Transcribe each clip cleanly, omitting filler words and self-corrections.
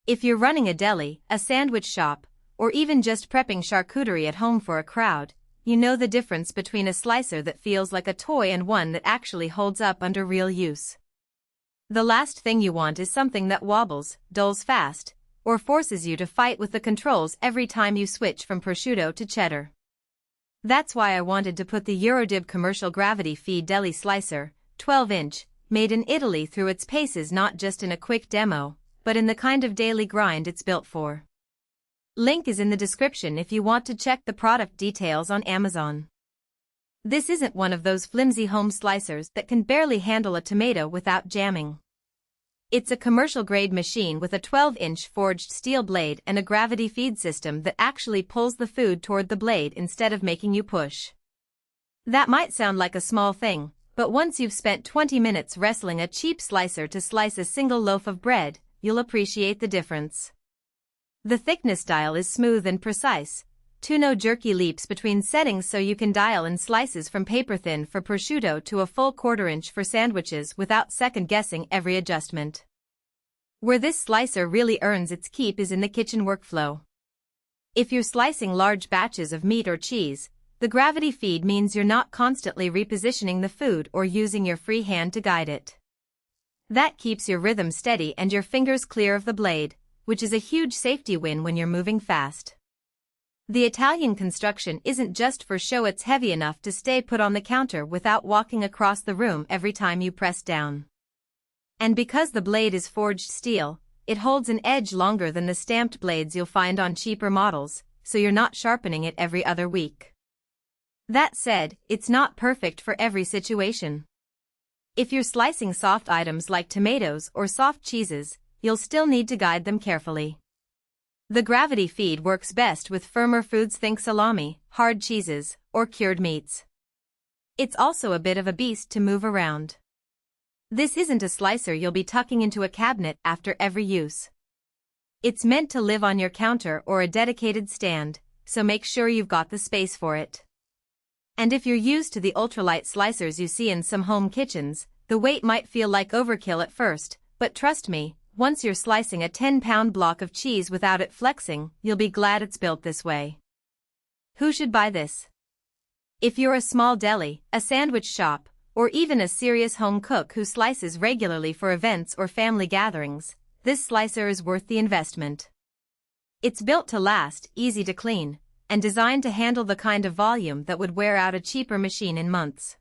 If you're running a deli, a sandwich shop, or even just prepping charcuterie at home for a crowd, you know the difference between a slicer that feels like a toy and one that actually holds up under real use. The last thing you want is something that wobbles, dulls fast, or forces you to fight with the controls every time you switch from prosciutto to cheddar. That's why I wanted to put the eurodib commercial gravity feed deli slicer, 12-inch, made in Italy through its paces, not just in a quick demo, but in the kind of daily grind it's built for. Link is in the description if you want to check the product details on Amazon. This isn't one of those flimsy home slicers that can barely handle a tomato without jamming. It's a commercial-grade machine with a 12-inch forged steel blade and a gravity feed system that actually pulls the food toward the blade instead of making you push. That might sound like a small thing, but once you've spent 20 minutes wrestling a cheap slicer to slice a single loaf of bread, you'll appreciate the difference. The thickness dial is smooth and precise, no jerky leaps between settings, so you can dial in slices from paper-thin for prosciutto to a full quarter-inch for sandwiches without second-guessing every adjustment. Where this slicer really earns its keep is in the kitchen workflow. If you're slicing large batches of meat or cheese, the gravity feed means you're not constantly repositioning the food or using your free hand to guide it. That keeps your rhythm steady and your fingers clear of the blade, which is a huge safety win when you're moving fast. The Italian construction isn't just for show, it's heavy enough to stay put on the counter without walking across the room every time you press down. And because the blade is forged steel, it holds an edge longer than the stamped blades you'll find on cheaper models, so you're not sharpening it every other week. That said, it's not perfect for every situation. If you're slicing soft items like tomatoes or soft cheeses, you'll still need to guide them carefully. The gravity feed works best with firmer foods, think salami, hard cheeses, or cured meats. It's also a bit of a beast to move around. This isn't a slicer you'll be tucking into a cabinet after every use. It's meant to live on your counter or a dedicated stand, so make sure you've got the space for it. And if you're used to the ultralight slicers you see in some home kitchens, the weight might feel like overkill at first, but trust me, once you're slicing a 10-pound block of cheese without it flexing, you'll be glad it's built this way. Who should buy this? If you're a small deli, a sandwich shop, or even a serious home cook who slices regularly for events or family gatherings, this slicer is worth the investment. It's built to last, easy to clean, and designed to handle the kind of volume that would wear out a cheaper machine in months.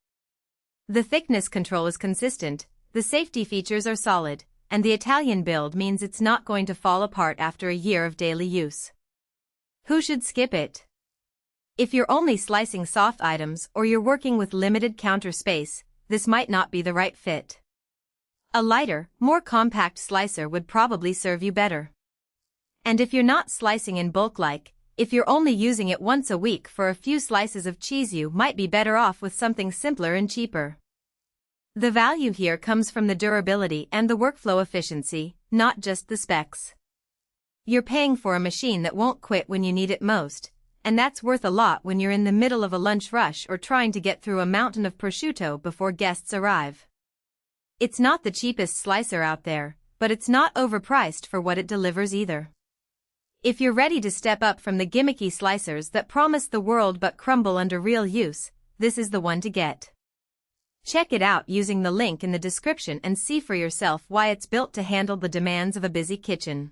The thickness control is consistent, the safety features are solid, and the Italian build means it's not going to fall apart after a year of daily use. Who should skip it? If you're only slicing soft items or you're working with limited counter space, this might not be the right fit. A lighter, more compact slicer would probably serve you better. And if you're not slicing in bulk, if you're only using it once a week for a few slices of cheese, you might be better off with something simpler and cheaper. The value here comes from the durability and the workflow efficiency, not just the specs. You're paying for a machine that won't quit when you need it most, and that's worth a lot when you're in the middle of a lunch rush or trying to get through a mountain of prosciutto before guests arrive. It's not the cheapest slicer out there, but it's not overpriced for what it delivers either. If you're ready to step up from the gimmicky slicers that promise the world but crumble under real use, this is the one to get. Check it out using the link in the description and see for yourself why it's built to handle the demands of a busy kitchen.